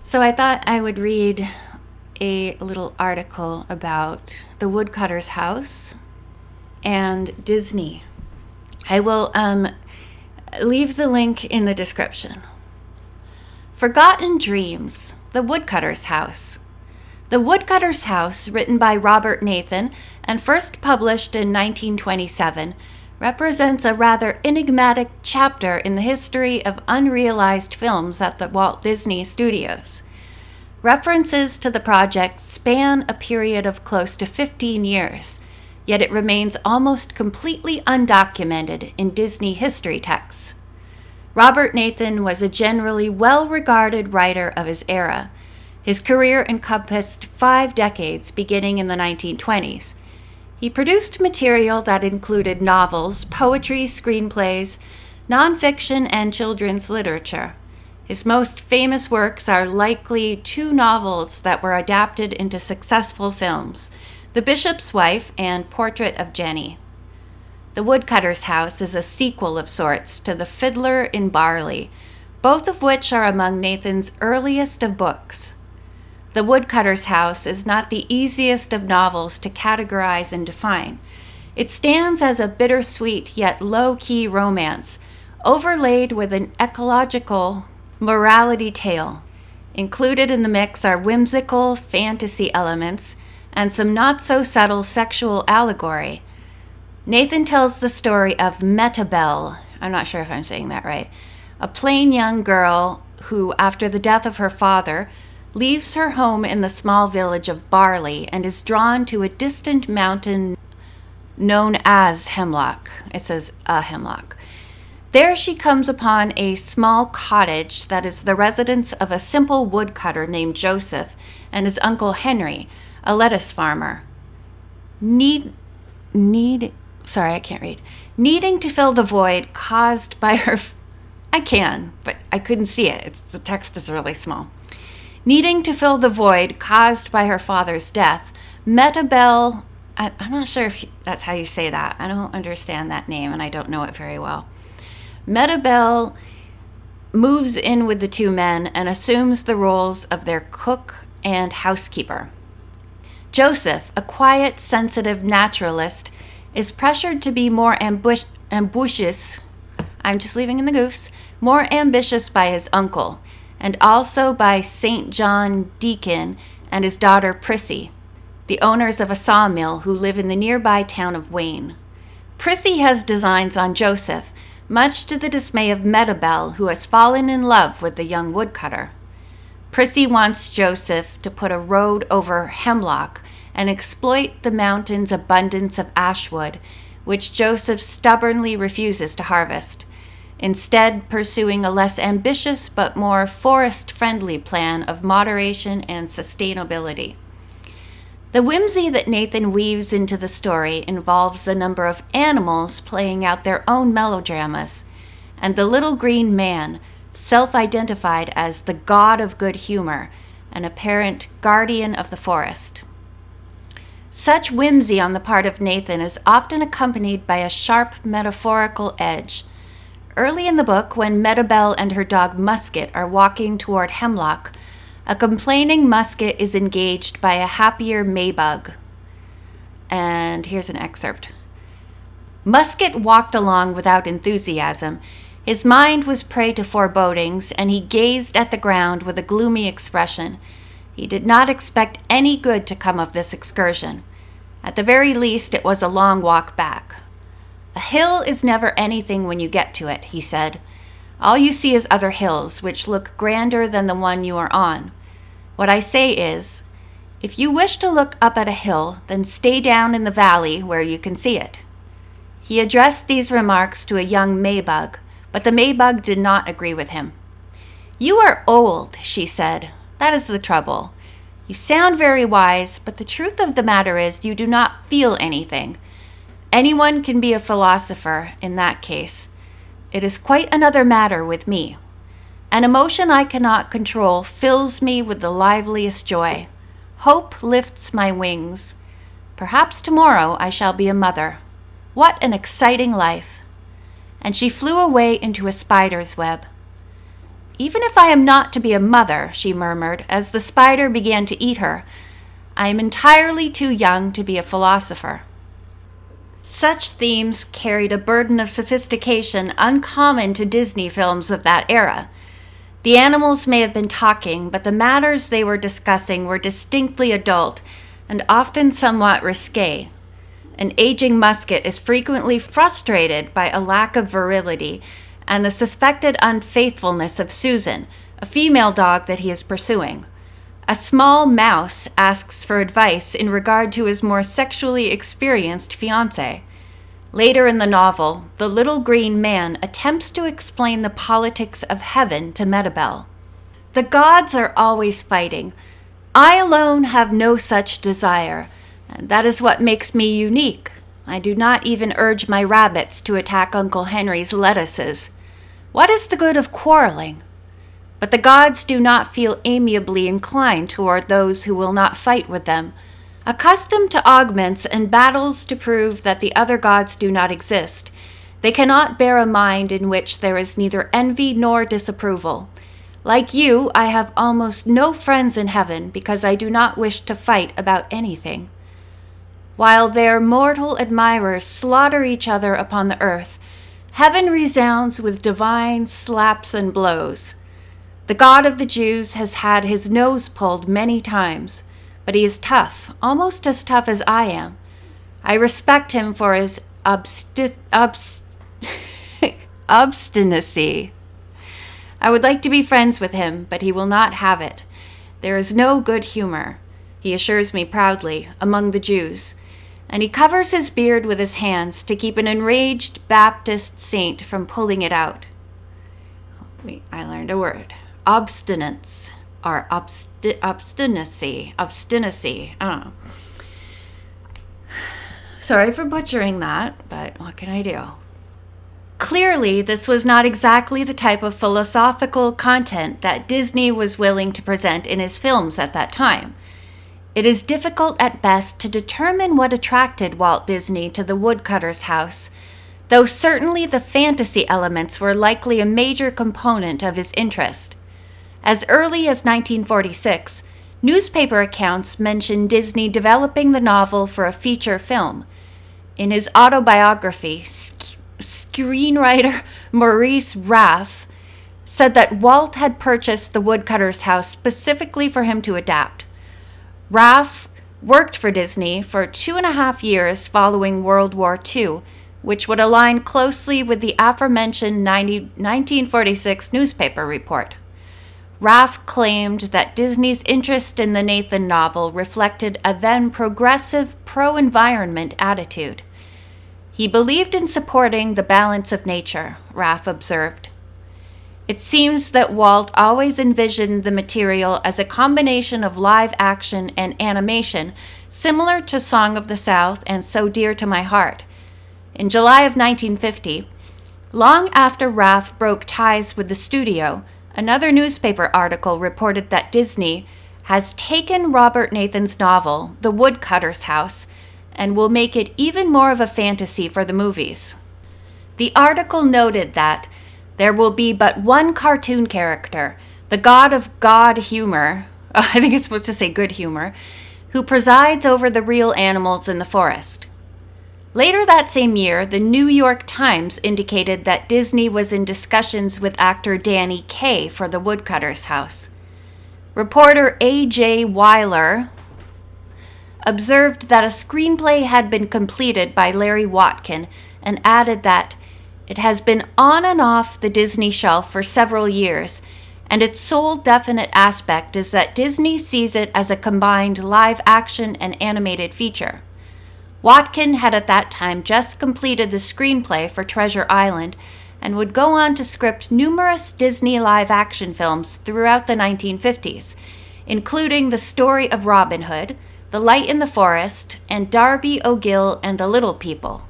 So I thought I would read a little article about the Woodcutter's house and Disney. I will leave the link in the description. Forgotten Dreams, The Woodcutter's House. The Woodcutter's House, written by Robert Nathan and first published in 1927, represents a rather enigmatic chapter in the history of unrealized films at the Walt Disney Studios. References to the project span a period of close to 15 years, yet it remains almost completely undocumented in Disney history texts. Robert Nathan was a generally well-regarded writer of his era. His career encompassed 5 decades, beginning in the 1920s. He produced material that included novels, poetry, screenplays, nonfiction, and children's literature. His most famous works are likely 2 novels that were adapted into successful films, The Bishop's Wife and Portrait of Jenny. The Woodcutter's House is a sequel of sorts to The Fiddler in Barley, both of which are among Nathan's earliest of books. The Woodcutter's House is not the easiest of novels to categorize and define. It stands as a bittersweet yet low-key romance, overlaid with an ecological morality tale. Included in the mix are whimsical fantasy elements and some not-so-subtle sexual allegory. Nathan tells the story of Metabelle, I'm not sure if I'm saying that right, a plain young girl who, after the death of her father, leaves her home in the small village of Barley and is drawn to a distant mountain known as Hemlock. It says a hemlock. There she comes upon a small cottage that is the residence of a simple woodcutter named Joseph and his uncle Henry, a lettuce farmer. Needing to fill the void caused by her... I can, but I couldn't see it. The text is really small. Needing to fill the void caused by her father's death, Metabelle, I'm not sure if that's how you say that. I don't understand that name, and I don't know it very well. Metabelle moves in with the 2 men and assumes the roles of their cook and housekeeper. Joseph, a quiet, sensitive naturalist, is pressured to be more ambitious, I'm just leaving in the goofs, more ambitious by his uncle, and also by St. John Deacon and his daughter Prissy, the owners of a sawmill who live in the nearby town of Wayne. Prissy has designs on Joseph, much to the dismay of Metabelle, who has fallen in love with the young woodcutter. Prissy wants Joseph to put a road over Hemlock and exploit the mountain's abundance of ashwood, which Joseph stubbornly refuses to harvest, instead pursuing a less ambitious but more forest-friendly plan of moderation and sustainability. The whimsy that Nathan weaves into the story involves a number of animals playing out their own melodramas, and the little green man, self-identified as the god of good humor, an apparent guardian of the forest. Such whimsy on the part of Nathan is often accompanied by a sharp metaphorical edge. Early in the book, when Metabelle and her dog Musket are walking toward Hemlock, a complaining Musket is engaged by a happier Maybug. And here's an excerpt. Musket walked along without enthusiasm. His mind was prey to forebodings, and he gazed at the ground with a gloomy expression. He did not expect any good to come of this excursion. At the very least, it was a long walk back. A hill is never anything when you get to it, he said. All you see is other hills, which look grander than the one you are on. What I say is, if you wish to look up at a hill, then stay down in the valley where you can see it. He addressed these remarks to a young Maybug, but the Maybug did not agree with him. You are old, she said. That is the trouble. You sound very wise, but the truth of the matter is you do not feel anything. Anyone can be a philosopher in that case. It is quite another matter with me. An emotion I cannot control fills me with the liveliest joy. Hope lifts my wings. Perhaps tomorrow I shall be a mother. What an exciting life! And she flew away into a spider's web. Even if I am not to be a mother, she murmured, as the spider began to eat her, I am entirely too young to be a philosopher. Such themes carried a burden of sophistication uncommon to Disney films of that era. The animals may have been talking, but the matters they were discussing were distinctly adult and often somewhat risque. An aging musket is frequently frustrated by a lack of virility and the suspected unfaithfulness of Susan, a female dog that he is pursuing. A small mouse asks for advice in regard to his more sexually experienced fiancée. Later in the novel, the little green man attempts to explain the politics of heaven to Metabel. The gods are always fighting. I alone have no such desire, and that is what makes me unique. I do not even urge my rabbits to attack Uncle Henry's lettuces. What is the good of quarreling? But the gods do not feel amiably inclined toward those who will not fight with them. Accustomed to augments and battles to prove that the other gods do not exist, they cannot bear a mind in which there is neither envy nor disapproval. Like you, I have almost no friends in heaven because I do not wish to fight about anything. While their mortal admirers slaughter each other upon the earth, heaven resounds with divine slaps and blows. The God of the Jews has had his nose pulled many times, but he is tough, almost as tough as I am. I respect him for his obstinacy. I would like to be friends with him, but he will not have it. There is no good humor, he assures me proudly, among the Jews, and he covers his beard with his hands to keep an enraged Baptist saint from pulling it out. I learned a word. Obstinance. Or obstinacy, I don't know. Sorry for butchering that, but what can I do? Clearly, this was not exactly the type of philosophical content that Disney was willing to present in his films at that time. It is difficult at best to determine what attracted Walt Disney to the Woodcutter's house, though certainly the fantasy elements were likely a major component of his interest. As early as 1946, newspaper accounts mention Disney developing the novel for a feature film. In his autobiography, screenwriter Maurice Raff said that Walt had purchased the Woodcutter's house specifically for him to adapt. Raff worked for Disney for 2.5 years following World War II, which would align closely with the aforementioned 1946 newspaper report. Raff claimed that Disney's interest in the Nathan novel reflected a then progressive pro-environment attitude. He believed in supporting the balance of nature, Raff observed. It seems that Walt always envisioned the material as a combination of live action and animation, similar to Song of the South and So Dear to My Heart. In July of 1950, long after Raff broke ties with the studio, another newspaper article reported that Disney has taken Robert Nathan's novel, The Woodcutter's House, and will make it even more of a fantasy for the movies. The article noted that there will be but one cartoon character, the god of God humor, I think it's supposed to say good humor, who presides over the real animals in the forest. Later that same year, the New York Times indicated that Disney was in discussions with actor Danny Kaye for the Woodcutter's house. Reporter A.J. Weiler observed that a screenplay had been completed by Larry Watkin and added that it has been on and off the Disney shelf for several years, and its sole definite aspect is that Disney sees it as a combined live-action and animated feature. Watkin had at that time just completed the screenplay for Treasure Island and would go on to script numerous Disney live-action films throughout the 1950s, including The Story of Robin Hood, The Light in the Forest, and Darby O'Gill and the Little People.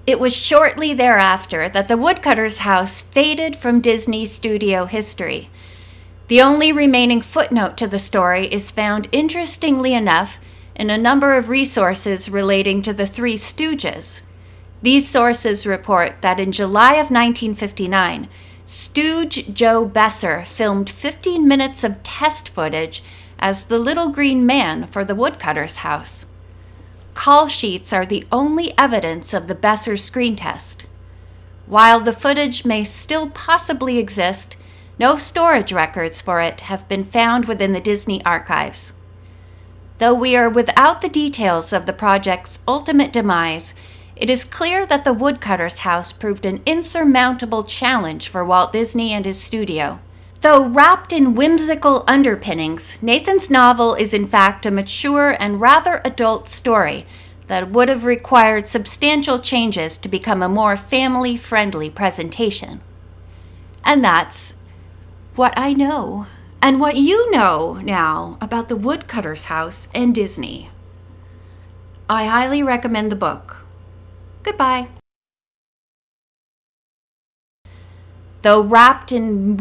It was shortly thereafter that the Woodcutter's house faded from Disney studio history. The only remaining footnote to the story is found, interestingly enough, in a number of resources relating to the Three Stooges. These sources report that in July of 1959, Stooge Joe Besser filmed 15 minutes of test footage as the little green man for the woodcutter's house. Call sheets are the only evidence of the Besser screen test. While the footage may still possibly exist, no storage records for it have been found within the Disney archives. Though we are without the details of the project's ultimate demise, it is clear that the woodcutter's house proved an insurmountable challenge for Walt Disney and his studio. Though wrapped in whimsical underpinnings, Nathan's novel is in fact a mature and rather adult story that would have required substantial changes to become a more family-friendly presentation. And that's what I know, and what you know now about the woodcutter's house and Disney. I highly recommend the book. Goodbye. Though wrapped in